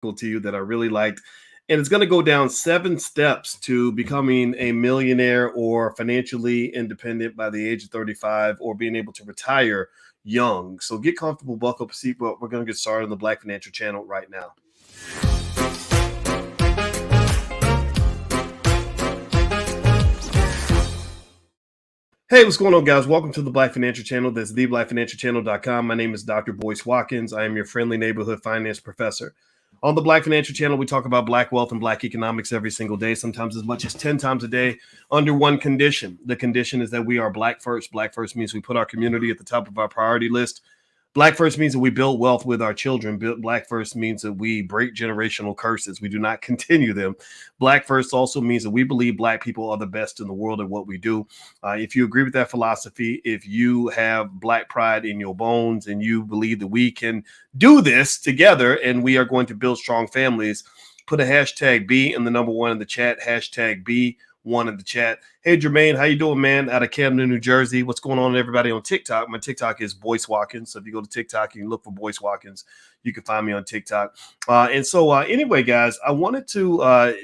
to you that I really liked. And it's going to go down 7 steps to becoming a millionaire or financially independent by the age of 35 or being able to retire young. So get comfortable, buckle up a seatbelt. We're going to get started on the Black Financial Channel right now. Hey, what's going on, guys? Welcome to the Black Financial Channel. That's theblackfinancialchannel.com. My name is Dr. Boyce Watkins. I am your friendly neighborhood finance professor. On the Black Financial Channel, we talk about Black wealth and Black economics every single day, sometimes as much as 10 times a day, under one condition. The condition is that we are Black first. Black first means we put our community at the top of our priority list. Black first means that we build wealth with our children. Black first means that we break generational curses. We do not continue them. Black first also means that we believe Black people are the best in the world at what we do. If you agree with that philosophy, if you have Black pride in your bones and you believe that we can do this together and we are going to build strong families, put a hashtag B in the number one in the chat, hashtag B1 in the chat. Hey, Jermaine, how you doing, man? Out of Camden, New Jersey. What's going on, everybody, on TikTok? My TikTok is Boyce Watkins. So if you go to TikTok, you can look for Boyce Watkins. You can find me on TikTok. Anyway, guys, I wanted to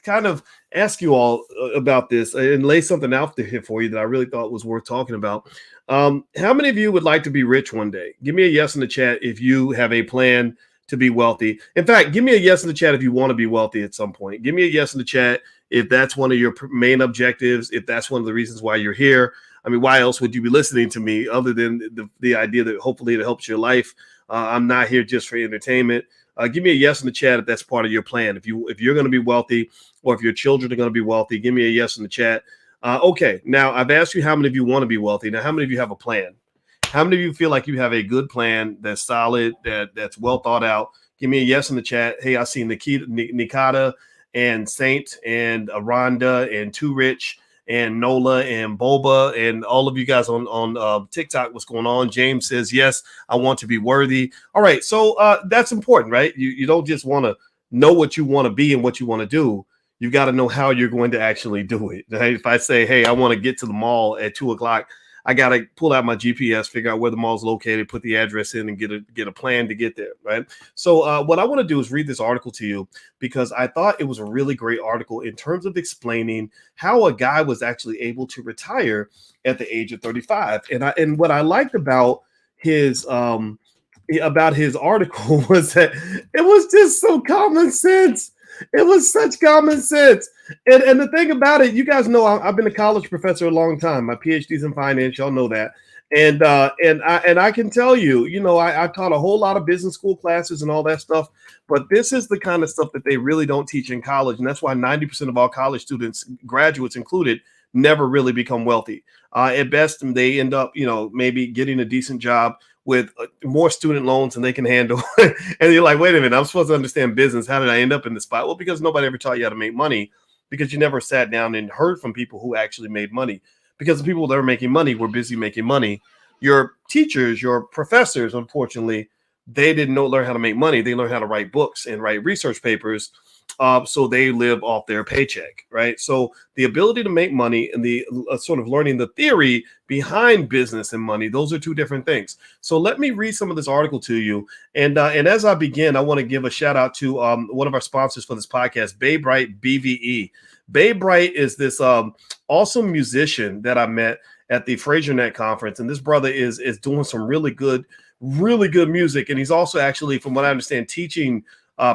kind of ask you all about this and lay something out there for you that I really thought was worth talking about. How many of you would like to be rich one day? Give me a yes in the chat if you have a plan to be wealthy. In fact, give me a yes in the chat if you want to be wealthy at some point. Give me a yes in the chat if that's one of your main objectives, if that's one of the reasons why you're here. I mean, why else would you be listening to me other than the idea that hopefully it helps your life? I'm not here just for entertainment. Give me a yes in the chat if that's part of your plan. If you're going to be wealthy or if your children are going to be wealthy, give me a yes in the chat. Okay, now I've asked you how many of you want to be wealthy. Now, how many of you have a plan? How many of you feel like you have a good plan that's solid, that's well thought out? Give me a yes in the chat. Hey, I see Nikata and Saint and Rhonda and Too Rich and Nola and Boba and all of you guys on TikTok. What's going on? James says, yes, I want to be worthy. All right, so that's important, right? You don't just want to know what you want to be and what you want to do. You got to know how you're going to actually do it. Right? If I say, hey, I want to get to the mall at 2:00, I got to pull out my GPS, figure out where the mall is located, put the address in, and get a plan to get there, right? So what I want to do is read this article to you because I thought it was a really great article in terms of explaining how a guy was actually able to retire at the age of 35. And what I liked about his article was that it was just so common sense. It was such common sense. And the thing about it, you guys know I've been a college professor a long time. My PhD's in finance, y'all know that. And I can tell you, I taught a whole lot of business school classes and all that stuff. But this is the kind of stuff that they really don't teach in college. And that's why 90% of all college students, graduates included, never really become wealthy. At best, they end up, maybe getting a decent job with more student loans than they can handle. And you're like, wait a minute, I'm supposed to understand business. How did I end up in this spot? Well, because nobody ever taught you how to make money, because you never sat down and heard from people who actually made money. Because the people that were making money were busy making money. Your teachers, your professors, unfortunately, they didn't learn how to make money. They learned how to write books and write research papers. So they live off their paycheck, right? So the ability to make money and the sort of learning the theory behind business and money, those are two different things. So let me read some of this article to you. And as I begin, I want to give a shout out to one of our sponsors for this podcast, Bay Bright BVE. Bay Bright is this awesome musician that I met at the FraserNet conference. And this brother is doing some really good music. And he's also actually, from what I understand, teaching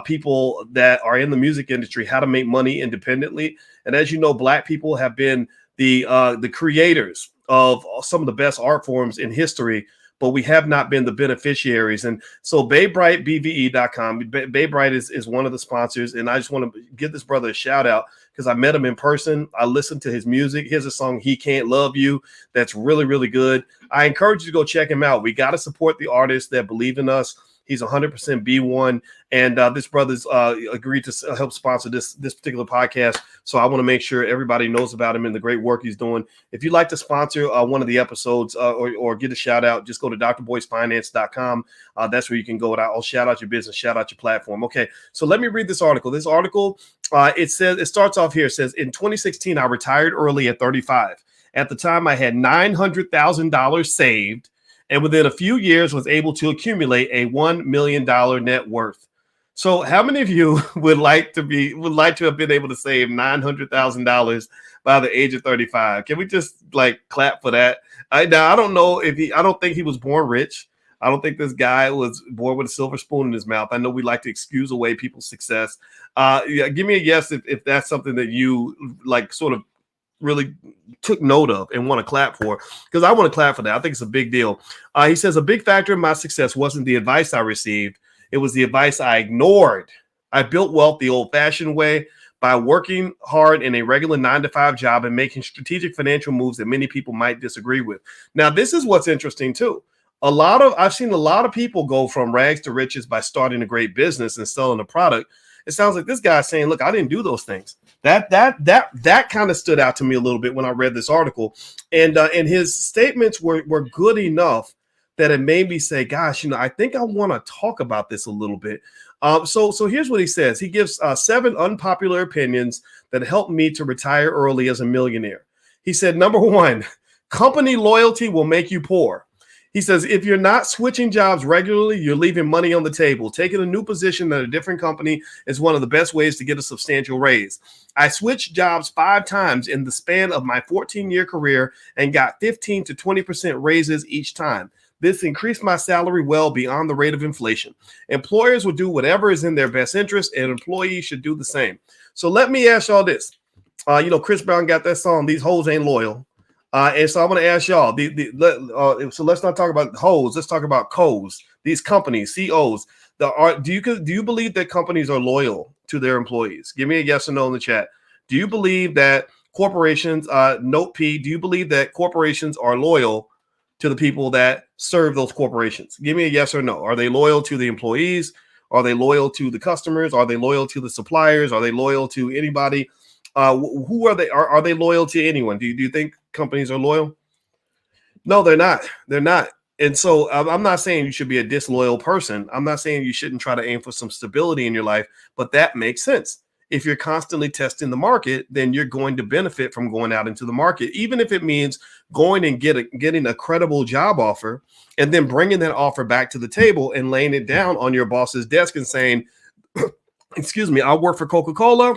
people that are in the music industry how to make money independently. And as you know, Black people have been the creators of some of the best art forms in history, but we have not been the beneficiaries. And so BayBrightBVE.com, Bay Bright is one of the sponsors. And I just want to give this brother a shout out because I met him in person. I listened to his music. Here's a song, He Can't Love You. That's really, really good. I encourage you to go check him out. We got to support the artists that believe in us. He's 100% B1, and this brother's agreed to help sponsor this particular podcast. So I want to make sure everybody knows about him and the great work he's doing. If you'd like to sponsor one of the episodes or get a shout out, just go to drboycefinance.com. That's where you can go. I'll shout out your business, shout out your platform. Okay, so let me read this article. This article, it starts off here. It says, in 2016, I retired early at 35. At the time, I had $900,000 saved, and within a few years was able to accumulate a $1 million net worth. So, how many of you would like to have been able to save $900,000 by the age of 35? Can we just like clap for that? I don't know if I don't think he was born rich. I don't think this guy was born with a silver spoon in his mouth. I know we like to excuse away people's success. Yeah, give me a yes if that's something that you like, sort of really took note of and want to clap for, because I want to clap for that. I think it's a big deal. He says a big factor in my success wasn't the advice I received. It was the advice I ignored. I built wealth the old fashioned way by working hard in a regular 9 to 5 job and making strategic financial moves that many people might disagree with. Now, this is what's interesting too. I've seen a lot of people go from rags to riches by starting a great business and selling a product. It sounds like this guy's saying, look, I didn't do those things. That kind of stood out to me a little bit when I read this article, and his statements were good enough that it made me say, gosh, I think I want to talk about this a little bit. So here's what he says. He gives 7 unpopular opinions that helped me to retire early as a millionaire. He said, number 1, company loyalty will make you poor. He says, if you're not switching jobs regularly, you're leaving money on the table. Taking a new position at a different company is one of the best ways to get a substantial raise. I switched jobs 5 times in the span of my 14-year career and got 15 to 20% raises each time. This increased my salary well beyond the rate of inflation. Employers will do whatever is in their best interest, and employees should do the same. So let me ask y'all this. Chris Brown got that song, These Hoes Ain't Loyal. And so I'm going to ask y'all, so let's not talk about hoes. Let's talk about co's, these companies, COs. Do you believe that companies are loyal to their employees? Give me a yes or no in the chat. Do you believe that corporations, note P, do you believe that corporations are loyal to the people that serve those corporations? Give me a yes or no. Are they loyal to the employees? Are they loyal to the customers? Are they loyal to the suppliers? Are they loyal to anybody? Who are they? Are they loyal to anyone? Do you think companies are loyal? No, they're not. They're not. And so I'm not saying you should be a disloyal person. I'm not saying you shouldn't try to aim for some stability in your life, but that makes sense. If you're constantly testing the market, then you're going to benefit from going out into the market, even if it means going and getting a credible job offer and then bringing that offer back to the table and laying it down on your boss's desk and saying, excuse me, I work for Coca-Cola.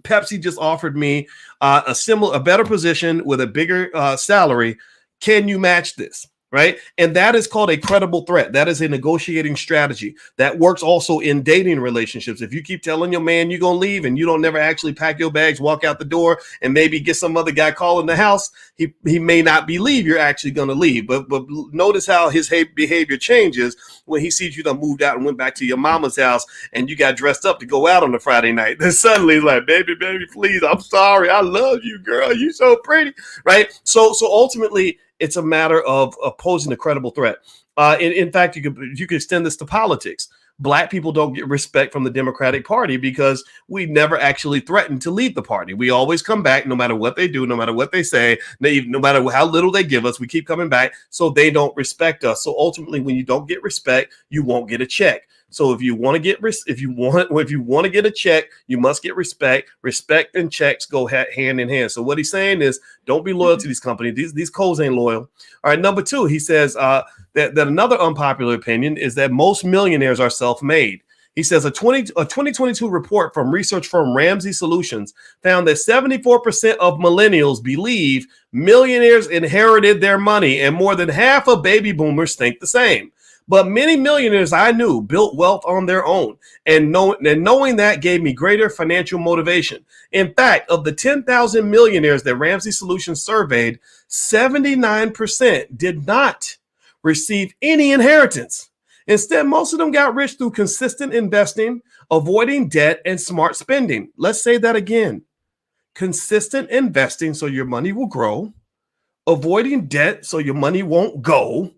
Pepsi just offered me a better position with a bigger salary. Can you match this? Right. And that is called a credible threat. That is a negotiating strategy that works also in dating relationships. If you keep telling your man you're going to leave and you don't never actually pack your bags, walk out the door, and maybe get some other guy calling the house, he may not believe you're actually going to leave. But notice how his behavior changes when he sees you done moved out and went back to your mama's house and you got dressed up to go out on a Friday night. Then suddenly he's like, baby, please, I'm sorry. I love you, girl. You so pretty. Right. So ultimately, it's a matter of posing a credible threat. In fact, you could extend this to politics. Black people don't get respect from the Democratic Party because we never actually threatened to leave the party. We always come back no matter what they do, no matter what they say, no matter how little they give us, we keep coming back. So they don't respect us. So ultimately, when you don't get respect, you won't get a check. So if you want to get a check, you must get respect. Respect and checks go hand in hand. So what he's saying is, don't be loyal to these companies. These codes ain't loyal. All right. Number 2, he says that another unpopular opinion is that most millionaires are self-made. He says a 2022 report from research firm Ramsey Solutions found that 74% of millennials believe millionaires inherited their money, and more than half of baby boomers think the same. But many millionaires I knew built wealth on their own, and knowing that gave me greater financial motivation. In fact, of the 10,000 millionaires that Ramsey Solutions surveyed, 79% did not receive any inheritance. Instead, most of them got rich through consistent investing, avoiding debt, and smart spending. Let's say that again. Consistent investing so your money will grow, avoiding debt so your money won't go,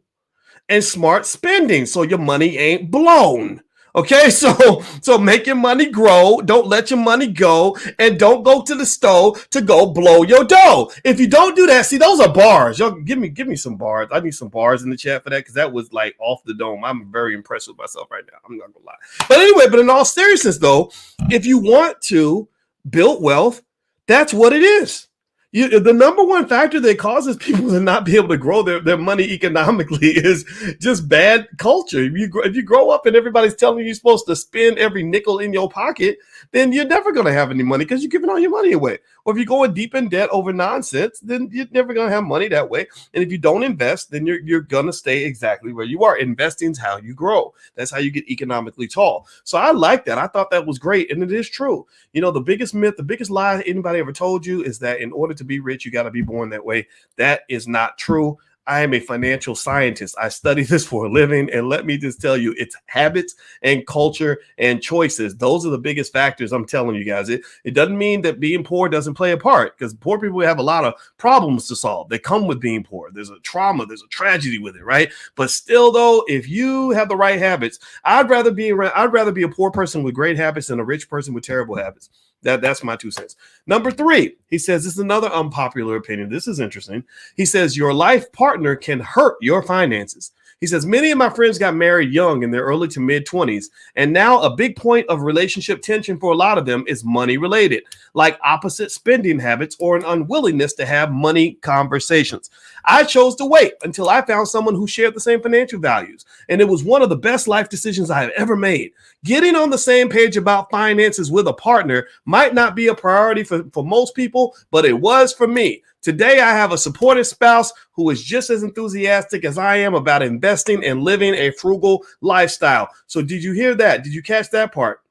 and smart spending so your money ain't blown. Okay, so make your money grow, don't let your money go, and don't go to the stove to go blow your dough. If you don't do that, see, those are bars. Y'all give me some bars. I need some bars in the chat for that, because that was like off the dome. I'm very impressed with myself right now. I'm not gonna lie. But anyway, in all seriousness though, if you want to build wealth, that's what it is. The number one factor that causes people to not be able to grow their money economically is just bad culture. If you grow up and everybody's telling you you're supposed to spend every nickel in your pocket, then you're never going to have any money because you're giving all your money away. Or if you're going deep in debt over nonsense, then you're never going to have money that way. And if you don't invest, then you're going to stay exactly where you are. Investing is how you grow. That's how you get economically tall. So I like that. I thought that was great. And it is true. The biggest myth, the biggest lie anybody ever told you is that in order to be rich, you got to be born that way. That is not true. I am a financial scientist. I study this for a living. And let me just tell you, it's habits and culture and choices. Those are the biggest factors. I'm telling you guys, it doesn't mean that being poor doesn't play a part, because poor people have a lot of problems to solve. They come with being poor. There's a trauma, there's a tragedy with it, right? But still, though, if you have the right habits, I'd rather be a poor person with great habits than a rich person with terrible habits. That's my 2 cents. Number 3, he says, this is another unpopular opinion. This is interesting. He says, your life partner can hurt your finances. He says, many of my friends got married young in their early to mid 20s. And now a big point of relationship tension for a lot of them is money related, like opposite spending habits or an unwillingness to have money conversations. I chose to wait until I found someone who shared the same financial values. And it was one of the best life decisions I have ever made. Getting on the same page about finances with a partner might not be a priority for most people, but it was for me. Today, I have a supportive spouse who is just as enthusiastic as I am about investing and living a frugal lifestyle. So did you hear that? Did you catch that part?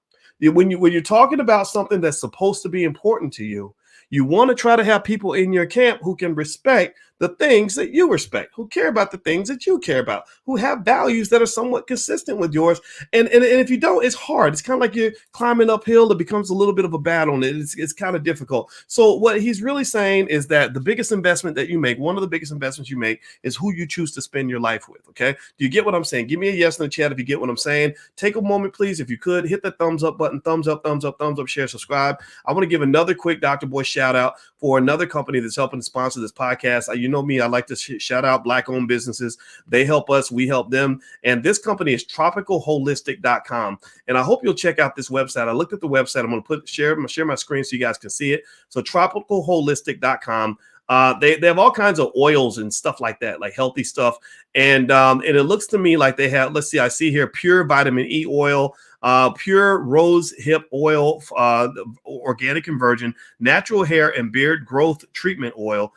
When you're talking about something that's supposed to be important to you, you want to try to have people in your camp who can respect the things that you respect, who care about the things that you care about, who have values that are somewhat consistent with yours. And if you don't, it's hard. It's kind of like you're climbing uphill. It becomes a little bit of a battle, and it's kind of difficult. So what he's really saying is that the biggest investment that you make, one of the biggest investments you make, is who you choose to spend your life with. Okay. Do you get what I'm saying? Give me a yes in the chat if you get what I'm saying. Take a moment, please. If you could, hit the thumbs up button, thumbs up, share, subscribe. I want to give another quick Dr. Boy shout out for another company that's helping to sponsor this podcast. You know me, I like to shout out Black-owned businesses. They help us, we help them. And this company is tropicalholistic.com. And I hope you'll check out this website. I looked at the website. I'm going to share my screen so you guys can see it. So tropicalholistic.com. They have all kinds of oils and stuff like that, like healthy stuff. And it looks to me like they have, let's see, I see here pure vitamin E oil, pure rose hip oil, organic and virgin, natural hair and beard growth treatment oil.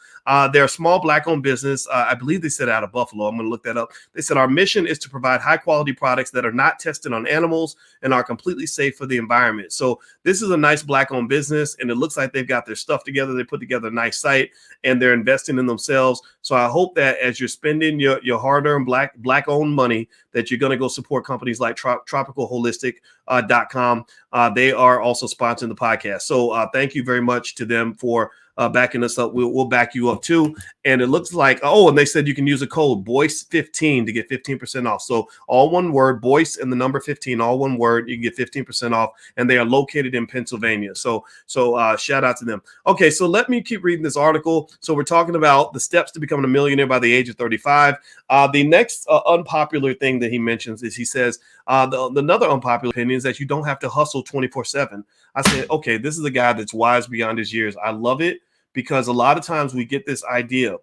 They're a small Black-owned business. I believe they said out of Buffalo. I'm going to look that up. They said our mission is to provide high-quality products that are not tested on animals and are completely safe for the environment. So this is a nice Black-owned business, and it looks like they've got their stuff together. They put together a nice site, and they're investing in themselves. So I hope that as you're spending your hard-earned Black-owned money, that you're going to go support companies like tropicalholistic.com. They are also sponsoring the podcast. So thank you very much to them for backing us up. We'll back you up too. And it looks like, and they said you can use a code BOYCE15 to get 15% off. So all one word, BOYCE and the number 15, all one word, you can get 15% off. And they are located in Pennsylvania. So shout out to them. Okay, so let me keep reading this article. So we're talking about the steps to becoming a millionaire by the age of 35. The next unpopular thing that he mentions is he says, another unpopular opinion is that you don't have to hustle 24/7. I said, okay, this is a guy that's wise beyond his years. I love it, because a lot of times we get this idea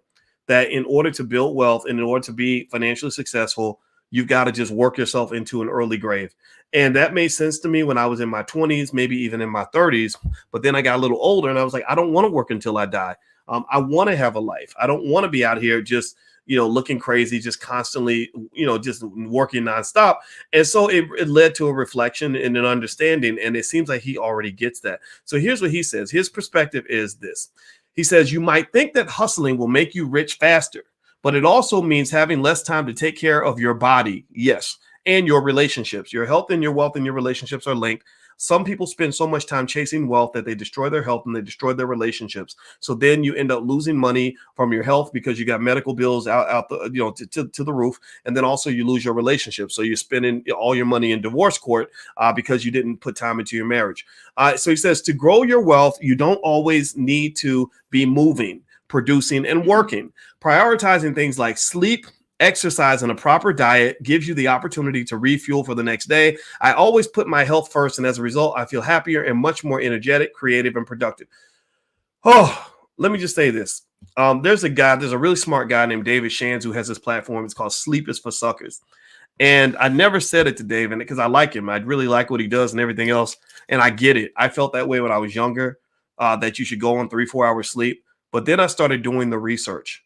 that in order to build wealth and in order to be financially successful, you've got to just work yourself into an early grave. And that made sense to me when I was in my 20s, maybe even in my 30s. But then I got a little older and I was like, I don't want to work until I die. I want to have a life. I don't want to be out here just looking crazy, just constantly, just working nonstop. And so it led to a reflection and an understanding. And it seems like he already gets that. So here's what he says. His perspective is this. He says, you might think that hustling will make you rich faster, but it also means having less time to take care of your body. Yes. And your relationships. Your health and your wealth and your relationships are linked. Some people spend so much time chasing wealth that they destroy their health and they destroy their relationships. So then you end up losing money from your health because you got medical bills out the, to the roof. And then also you lose your relationship. So you're spending all your money in divorce court because you didn't put time into your marriage. So he says, to grow your wealth, you don't always need to be moving, producing, and working. Prioritizing things like sleep, exercise, and a proper diet gives you the opportunity to refuel for the next day. I always put my health first, and as a result, I feel happier and much more energetic, creative, and productive. Oh, let me just say this. There's a really smart guy named David Shands who has this platform. It's called Sleep is for Suckers. And I never said it to David because I like him. I really like what he does and everything else. And I get it. I felt that way when I was younger, that you should go on 3-4 hours sleep. But then I started doing the research.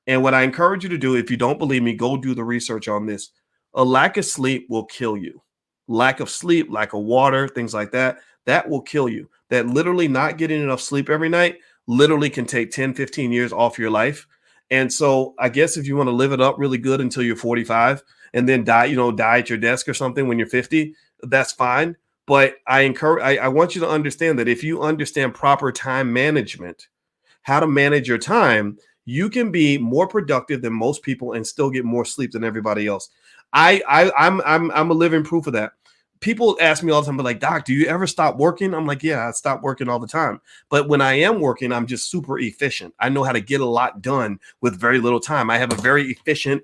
And what I encourage you to do, if you don't believe me, go do the research on this. A lack of sleep will kill you. Lack of sleep, lack of water, things like that, that will kill you. That literally not getting enough sleep every night literally can take 10, 15 years off your life. And so I guess if you want to live it up really good until you're 45 and then die at your desk or something when you're 50, that's fine. But I want you to understand that if you understand proper time management, how to manage your time, you can be more productive than most people and still get more sleep than everybody else. I'm a living proof of that. People ask me all the time, but like, Doc, do you ever stop working? I'm like, yeah, I stop working all the time. But when I am working, I'm just super efficient. I know how to get a lot done with very little time. I have a very efficient,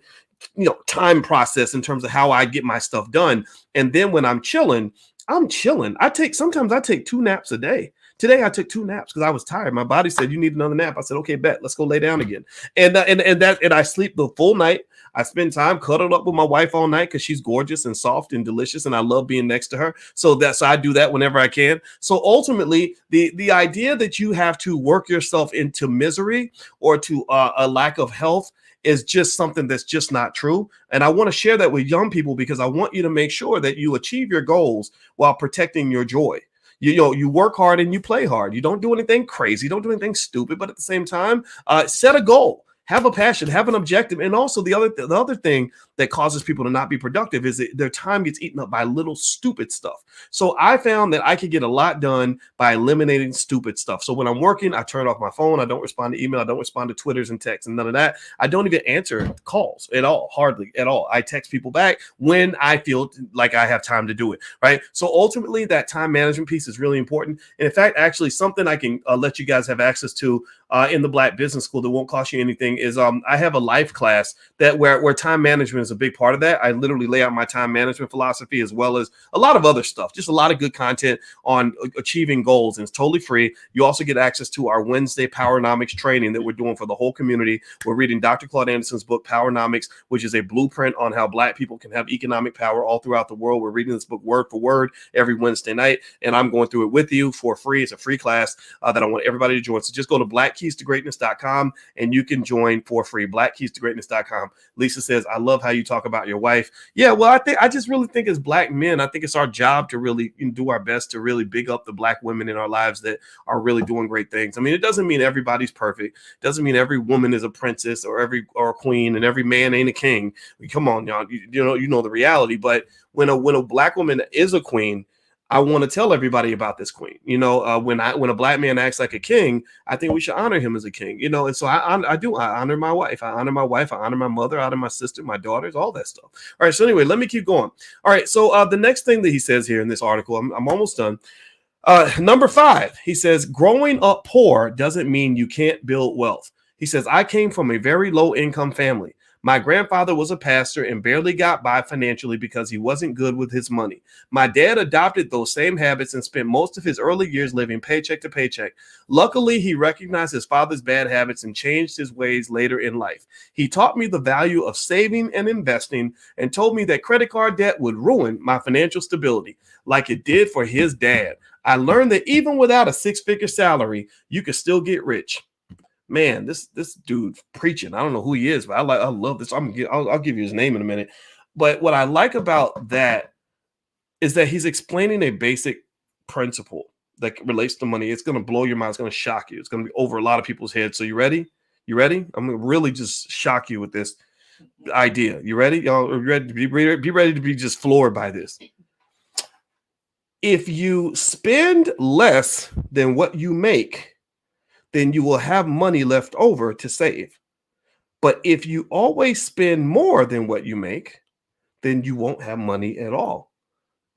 time process in terms of how I get my stuff done. And then when I'm chilling, Sometimes I take 2 naps a day. Today I took 2 naps because I was tired. My body said, you need another nap. I said, okay, bet, let's go lay down again. And I sleep the full night. I spend time cuddled up with my wife all night because she's gorgeous and soft and delicious, and I love being next to her. So I do that whenever I can. So ultimately, the idea that you have to work yourself into misery or to a lack of health is just something that's just not true. And I want to share that with young people because I want you to make sure that you achieve your goals while protecting your joy. You work hard and you play hard. You don't do anything crazy. Don't do anything stupid. But at the same time, set a goal. Have a passion, have an objective. And also the other thing that causes people to not be productive is that their time gets eaten up by little stupid stuff. So I found that I could get a lot done by eliminating stupid stuff. So when I'm working, I turn off my phone. I don't respond to email. I don't respond to Twitters and texts and none of that. I don't even answer calls at all, hardly at all. I text people back when I feel like I have time to do it, right? So ultimately, that time management piece is really important. And in fact, actually, something I can let you guys have access to in the Black Business School that won't cost you anything is I have a life class that where time management is a big part of that. I literally lay out my time management philosophy as well as a lot of other stuff, just a lot of good content on achieving goals, and it's totally free. You also get access to our Wednesday Powernomics training that we're doing for the whole community. We're reading Dr. Claude Anderson's book, Powernomics, which is a blueprint on how Black people can have economic power all throughout the world. We're reading this book word for word every Wednesday night, and I'm going through it with you for free. It's a free class that I want everybody to join. So just go to blackkeystogreatness.com and you can join for free. Blackkeystogreatness.com. Lisa says, I love how you talk about your wife. Yeah, well, I just really think as Black men, I think it's our job to really do our best to really big up the Black women in our lives that are really doing great things. I mean, it doesn't mean everybody's perfect. It doesn't mean every woman is a princess or a queen and every man ain't a king. I mean, come on, y'all. You know the reality. But when a Black woman is a queen, I want to tell everybody about this queen. When a Black man acts like a king, I think we should honor him as a king. And so I honor my wife. I honor my mother, I honor my sister, my daughters, all that stuff. All right. So anyway, let me keep going. All right. So the next thing that he says here in this article, I'm almost done. Number 5, he says, growing up poor doesn't mean you can't build wealth. He says, I came from a very low income family. My grandfather was a pastor and barely got by financially because he wasn't good with his money. My dad adopted those same habits and spent most of his early years living paycheck to paycheck. Luckily, he recognized his father's bad habits and changed his ways later in life. He taught me the value of saving and investing and told me that credit card debt would ruin my financial stability, like it did for his dad. I learned that even without a 6-figure salary, you can still get rich. Man, this dude preaching. I don't know who he is, but I love this. I'll give you his name in a minute. But what I like about that is that he's explaining a basic principle that relates to money. It's going to blow your mind. It's going to shock you. It's going to be over a lot of people's heads. So you ready? You ready? I'm going to really just shock you with this idea. You ready? Y'all are ready to be ready to be just floored by this. If you spend less than what you make, then you will have money left over to save. But if you always spend more than what you make, then you won't have money at all.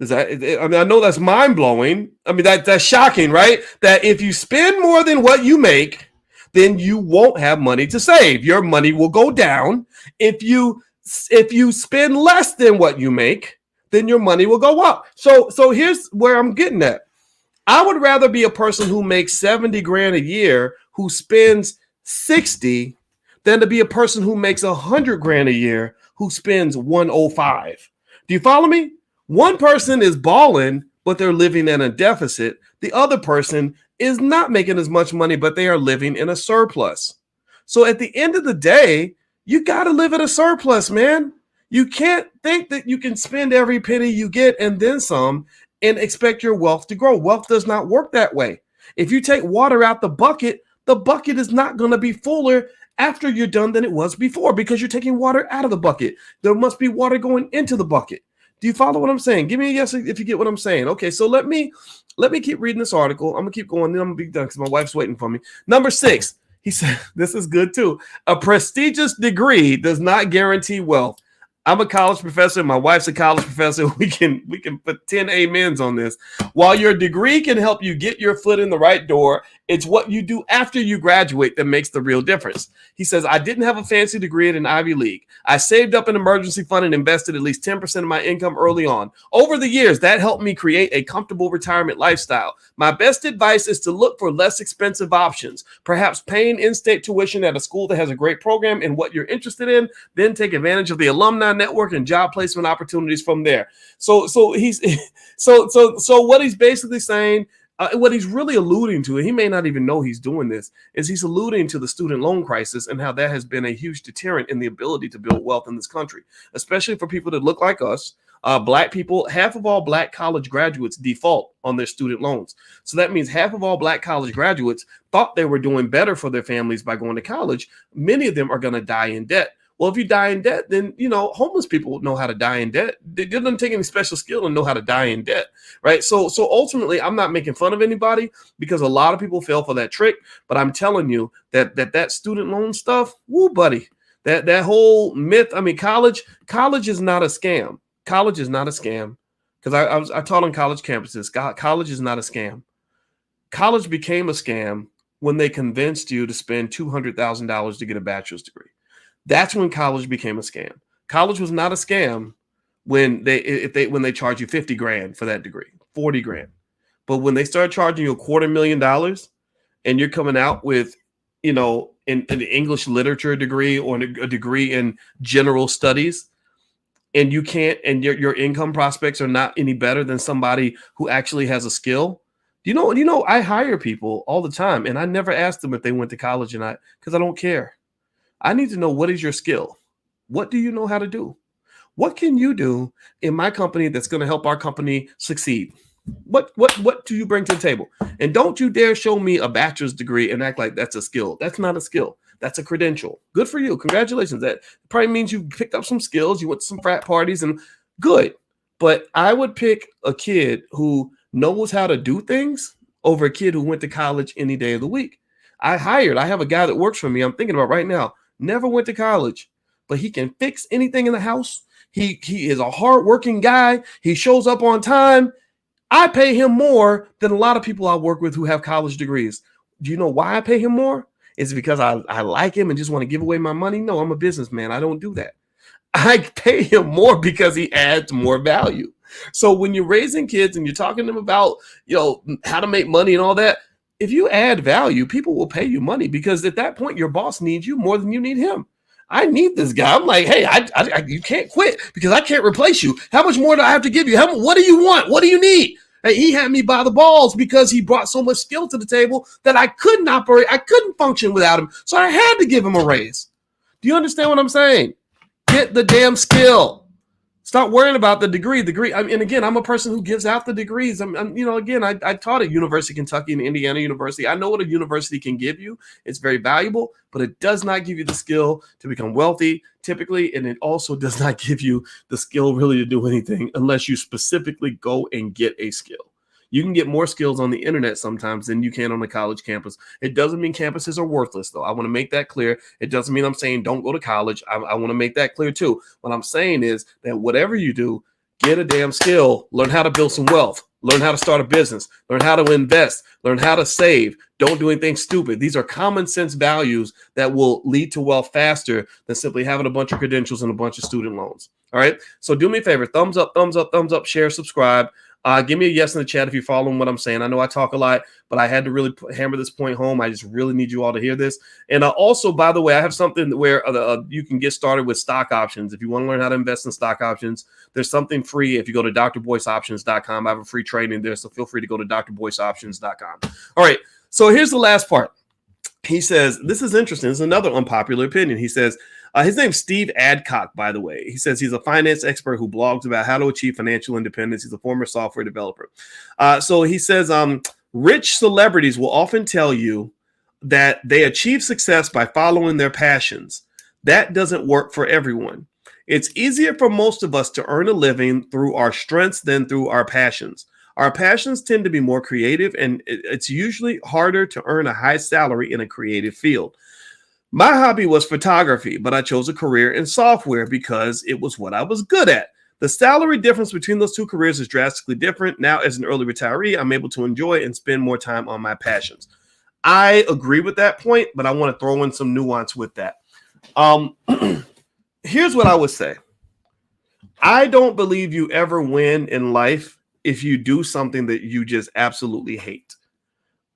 I know that's mind-blowing. I mean, that's shocking, right? That if you spend more than what you make, then you won't have money to save. Your money will go down. If you spend less than what you make, then your money will go up. So here's where I'm getting at. I would rather be a person who makes 70 grand a year who spends 60 than to be a person who makes 100 grand a year who spends 105. Do you follow me? One person is balling, but they're living in a deficit. The other person is not making as much money, but they are living in a surplus. So at the end of the day, you got to live at a surplus, man. You can't think that you can spend every penny you get and then some and expect your wealth to grow. Wealth does not work that way. If you take water out the bucket is not going to be fuller after you're done than it was before because you're taking water out of the bucket. There must be water going into the bucket. Do you follow what I'm saying? Give me a yes if you get what I'm saying. Okay, so let me keep reading this article. I'm going to keep going. Then I'm going to be done because my wife's waiting for me. Number 6, he said, this is good too. A prestigious degree does not guarantee wealth. I'm a college professor. My wife's a college professor. We can put 10 amens on this. While your degree can help you get your foot in the right door, it's what you do after you graduate that makes the real difference. He says, I didn't have a fancy degree at an Ivy League. I saved up an emergency fund and invested at least 10% of my income early on. Over the years, that helped me create a comfortable retirement lifestyle. My best advice is to look for less expensive options, perhaps paying in-state tuition at a school that has a great program in what you're interested in, then take advantage of the alumni network and job placement opportunities from there. So what he's basically saying, what he's really alluding to, and he may not even know he's doing this, is he's alluding to the student loan crisis and how that has been a huge deterrent in the ability to build wealth in this country, especially for people that look like us. Black people, half of all black college graduates default on their student loans. So that means half of all black college graduates thought they were doing better for their families by going to college. Many of them are going to die in debt. Well, if you die in debt, then, homeless people know how to die in debt. It doesn't take any special skill to know how to die in debt, right? So ultimately, I'm not making fun of anybody because a lot of people fail for that trick. But I'm telling you that student loan stuff, woo, buddy, that whole myth. I mean, college is not a scam. College is not a scam because I taught on college campuses. College is not a scam. College became a scam when they convinced you to spend $200,000 to get a bachelor's degree. That's when college became a scam. College was not a scam when they charge you 50 grand for that degree, 40 grand. But when they start charging you $250,000 and you're coming out with, an English literature degree or a degree in general studies, and you can't, and your income prospects are not any better than somebody who actually has a skill. I hire people all the time and I never ask them if they went to college or not because I don't care. I need to know, what is your skill? What do you know how to do? What can you do in my company that's going to help our company succeed? What do you bring to the table? And don't you dare show me a bachelor's degree and act like that's a skill. That's not a skill. That's a credential. Good for you. Congratulations. That probably means you picked up some skills. You went to some frat parties and good. But I would pick a kid who knows how to do things over a kid who went to college any day of the week. I have a guy that works for me. I'm thinking about right now. Never went to college, but he can fix anything in the house. He is a hardworking guy. He shows up on time. I pay him more than a lot of people I work with who have college degrees. Do you know why I pay him more? It's because I like him and just want to give away my money? No, I'm a businessman. I don't do that. I pay him more because he adds more value. So when you're raising kids and you're talking to them about, how to make money and all that, if you add value, people will pay you money because at that point, your boss needs you more than you need him. I need this guy. I'm like, hey, you can't quit because I can't replace you. How much more do I have to give you? What do you want? What do you need? Hey, he had me by the balls because he brought so much skill to the table that I couldn't operate. I couldn't function without him. So I had to give him a raise. Do you understand what I'm saying? Get the damn skill. Stop worrying about the degree. And again, I'm a person who gives out the degrees. I taught at University of Kentucky and Indiana University. I know what a university can give you. It's very valuable, but it does not give you the skill to become wealthy, typically. And it also does not give you the skill really to do anything unless you specifically go and get a skill. You can get more skills on the internet sometimes than you can on a college campus. It doesn't mean campuses are worthless, though. I want to make that clear. It doesn't mean I'm saying don't go to college. I want to make that clear, too. What I'm saying is that whatever you do, get a damn skill. Learn how to build some wealth. Learn how to start a business. Learn how to invest. Learn how to save. Don't do anything stupid. These are common sense values that will lead to wealth faster than simply having a bunch of credentials and a bunch of student loans. All right. So do me a favor. Thumbs up, share, subscribe. Give me a yes in the chat if you're following what I'm saying. I know I talk a lot, but I had to really hammer this point home. I just really need you all to hear this. And also, by the way, I have something where you can get started with stock options. If you want to learn how to invest in stock options, there's something free. If you go to drboyceoptions.com, I have a free training there, so feel free to go to drboyceoptions.com. All right, so here's the last part. He says, this is interesting. This is another unpopular opinion. He says, his name's Steve Adcock, by the way. He says he's a finance expert who blogs about how to achieve financial independence. He's a former software developer. So he says, rich celebrities will often tell you that they achieve success by following their passions. That doesn't work for everyone. It's easier for most of us to earn a living through our strengths than through our passions. Our passions tend to be more creative, and it's usually harder to earn a high salary in a creative field. My hobby was photography, but I chose a career in software because it was what I was good at. The salary difference between those two careers is drastically different. Now, as an early retiree, I'm able to enjoy and spend more time on my passions. I agree with that point, but I want to throw in some nuance with that. Here's what I would say. I don't believe you ever win in life if you do something that you just absolutely hate.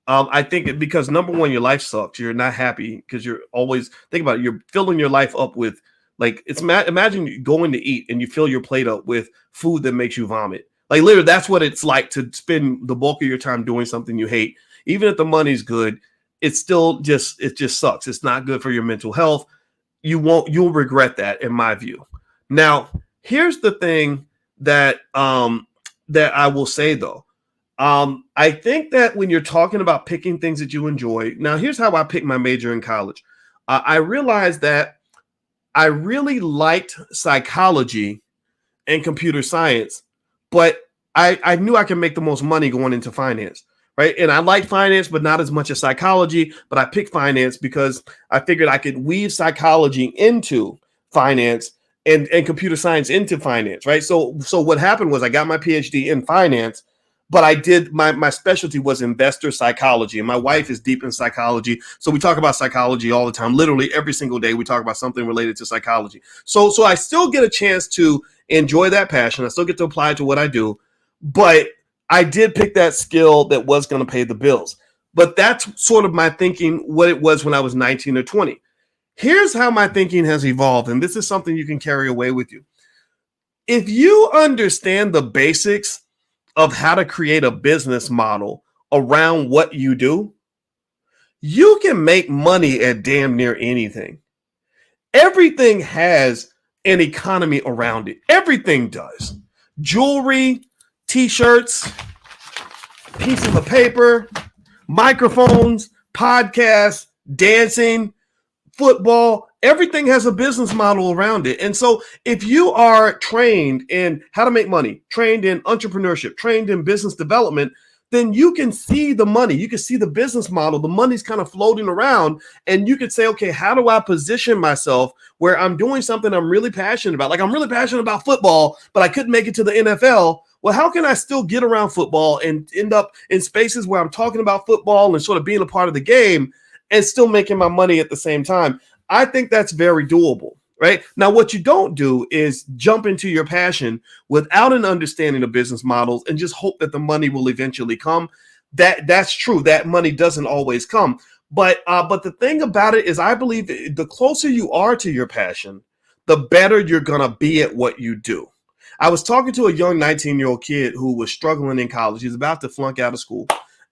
I think because number one, your life sucks. You're not happy because you're always think about it. You're filling your life up with imagine you going to eat and you fill your plate up with food that makes you vomit. Like literally, that's what it's like to spend the bulk of your time doing something you hate. Even if the money's good, it just sucks. It's not good for your mental health. You'll regret that, in my view. Now, here's the thing that I will say though. I think that when you're talking about picking things that you enjoy, now here's how I picked my major in college. I realized that I really liked psychology and computer science, but I knew I could make the most money going into finance, right? And I like finance, but not as much as psychology, but I picked finance because I figured I could weave psychology into finance and computer science into finance, right? So what happened was I got my PhD in finance, but I did my specialty was investor psychology, and my wife is deep in psychology. So we talk about psychology all the time. Literally every single day we talk about something related to psychology. So I still get a chance to enjoy that passion. I still get to apply it to what I do, but I did pick that skill that was going to pay the bills. But that's sort of my thinking, what it was when I was 19 or 20. Here's how my thinking has evolved, and this is something you can carry away with you. If you understand the basics of how to create a business model around what you do, you can make money at damn near anything. Everything has an economy around it. Everything does. Jewelry, t-shirts, pieces of paper, microphones, podcasts, dancing, football, everything has a business model around it. And so if you are trained in how to make money, trained in entrepreneurship, trained in business development, then you can see the money. You can see the business model. The money's kind of floating around, and you could say, okay, how do I position myself where I'm doing something I'm really passionate about? Like I'm really passionate about football, but I couldn't make it to the NFL. Well, how can I still get around football and end up in spaces where I'm talking about football and sort of being a part of the game and still making my money at the same time? I think that's very doable, right? Now, what you don't do is jump into your passion without an understanding of business models and just hope that the money will eventually come. That's true. That money doesn't always come. But the thing about it is I believe the closer you are to your passion, the better you're going to be at what you do. I was talking to a young 19-year-old kid who was struggling in college. He's about to flunk out of school.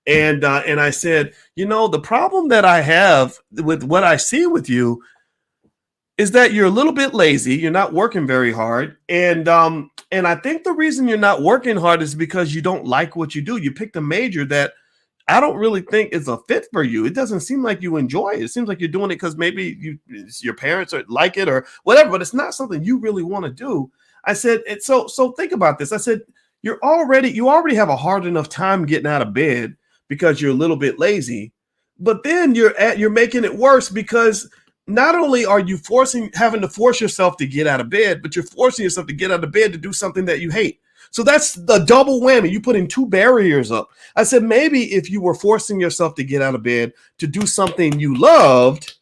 And I said, the problem that I have with what I see with you is that you're a little bit lazy. You're not working very hard. And I think the reason you're not working hard is because you don't like what you do. You picked a major that I don't really think is a fit for you. It doesn't seem like you enjoy it. It seems like you're doing it because maybe your parents like it or whatever, but it's not something you really want to do. I said, so think about this. I said, you already have a hard enough time getting out of bed because you're a little bit lazy, but then you're making it worse because not only are you having to force yourself to get out of bed, but you're forcing yourself to get out of bed to do something that you hate. So that's the double whammy. You put in two barriers up. I said, maybe if you were forcing yourself to get out of bed to do something you loved,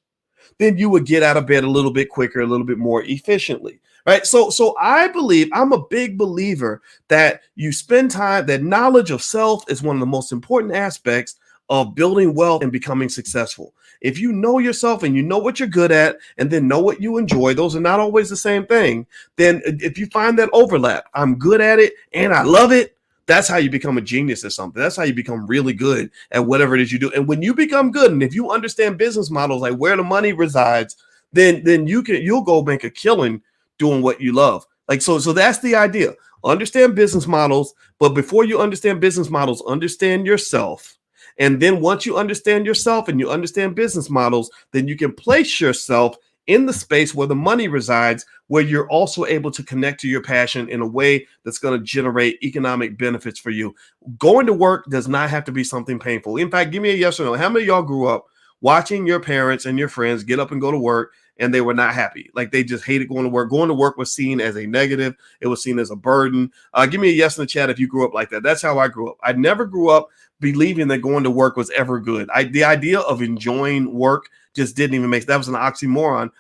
then you would get out of bed a little bit quicker, a little bit more efficiently. right? So I'm a big believer that you spend time, that knowledge of self is one of the most important aspects of building wealth and becoming successful. If you know yourself and you know what you're good at and then know what you enjoy, those are not always the same thing. Then if you find that overlap, I'm good at it and I love it, that's how you become a genius at something. That's how you become really good at whatever it is you do. And when you become good, and if you understand business models, like where the money resides, then you'll go make a killing doing what you love. Like so that's the idea. Understand business models, but before you understand business models, understand yourself. And then once you understand yourself and you understand business models, then you can place yourself in the space where the money resides, where you're also able to connect to your passion in a way that's going to generate economic benefits for you. Going to work does not have to be something painful. In fact, give me a yes or no. How many of y'all grew up watching your parents and your friends get up and go to work and they were not happy? Like they just hated going to work. Going to work was seen as a negative. It was seen as a burden. Give me a yes in the chat if you grew up like that. That's how I grew up. I never grew up believing that going to work was ever good. The idea of enjoying work just didn't even make, that was an oxymoron.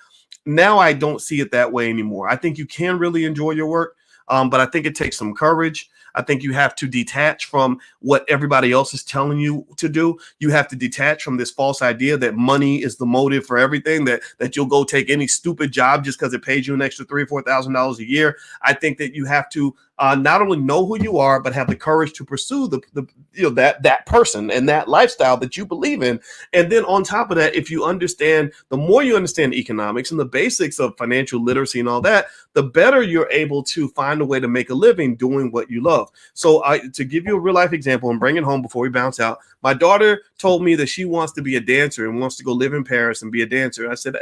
Now I don't see it that way anymore. I think you can really enjoy your work, but I think it takes some courage. I think you have to detach from what everybody else is telling you to do. You have to detach from this false idea that money is the motive for everything, that you'll go take any stupid job just because it pays you an extra $3,000 or $4,000 a year. I think that you have to not only know who you are, but have the courage to pursue that person and that lifestyle that you believe in. And then on top of that, if you understand, the more you understand economics and the basics of financial literacy and all that, the better you're able to find a way to make a living doing what you love. So to give you a real life example and bring it home before we bounce out, my daughter told me that she wants to be a dancer and wants to go live in Paris and be a dancer. I said,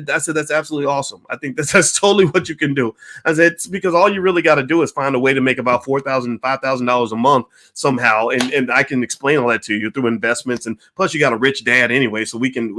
that's absolutely awesome. I think that's totally what you can do. I said, it's because all you really got to do is find a way to make about $4,000, $5,000 a month somehow. And I can explain all that to you through investments. And plus you got a rich dad anyway. So we can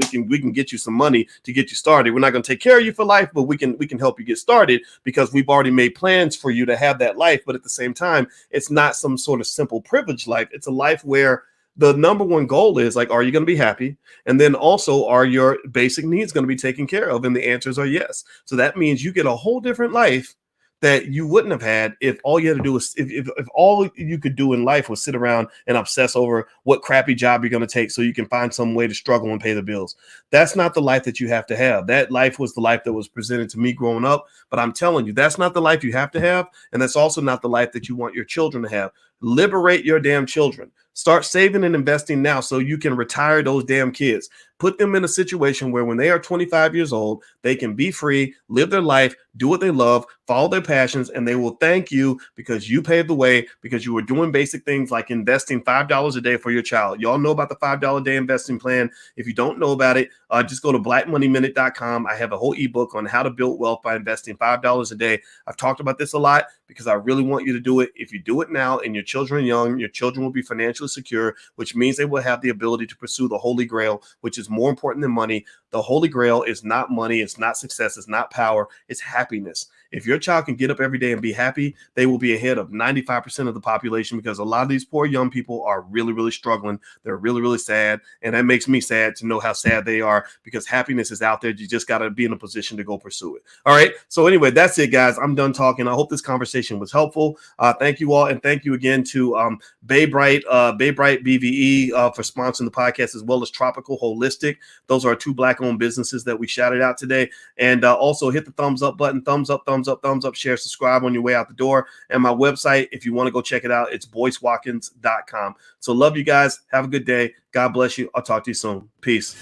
get you some money to get you started. We're not going to take care of you for life, but we can help you get started because we've already made plans for you to have that life. But at the same time, it's not some sort of simple privileged life. It's a life where the number one goal is like, are you going to be happy? And then also, are your basic needs going to be taken care of? And the answers are yes. So that means you get a whole different life that you wouldn't have had if all you had to do was if all you could do in life was sit around and obsess over what crappy job you're going to take so you can find some way to struggle and pay the bills. That's not the life that you have to have. That life was the life that was presented to me growing up. But I'm telling you, that's not the life you have to have. And that's also not the life that you want your children to have. Liberate your damn children. Start saving and investing now so you can retire those damn kids. Put them in a situation where when they are 25 years old, they can be free, live their life, do what they love, follow their passions, and they will thank you because you paved the way, because you were doing basic things like investing $5 a day for your child. Y'all know about the $5 a day investing plan. If you don't know about it, just go to blackmoneyminute.com. I have a whole ebook on how to build wealth by investing $5 a day. I've talked about this a lot because I really want you to do it. If you do it now and your children are young, your children will be financially secure, which means they will have the ability to pursue the Holy Grail, which is more important than money. The Holy Grail is not money. It's not success. It's not power. It's happiness. If your child can get up every day and be happy, they will be ahead of 95% of the population because a lot of these poor young people are really, really struggling. They're really, really sad. And that makes me sad to know how sad they are because happiness is out there. You just got to be in a position to go pursue it. All right. So anyway, that's it, guys. I'm done talking. I hope this conversation was helpful. Thank you all. And thank you again to Bay Bright BVE for sponsoring the podcast, as well as Tropical Holistic. Those are two Black-owned businesses that we shouted out today. And also hit the thumbs up button, thumbs up, share, subscribe on your way out the door. And my website, if you want to go check it out, it's boycewatkins.com. So love you guys. Have a good day. God bless you. I'll talk to you soon. Peace.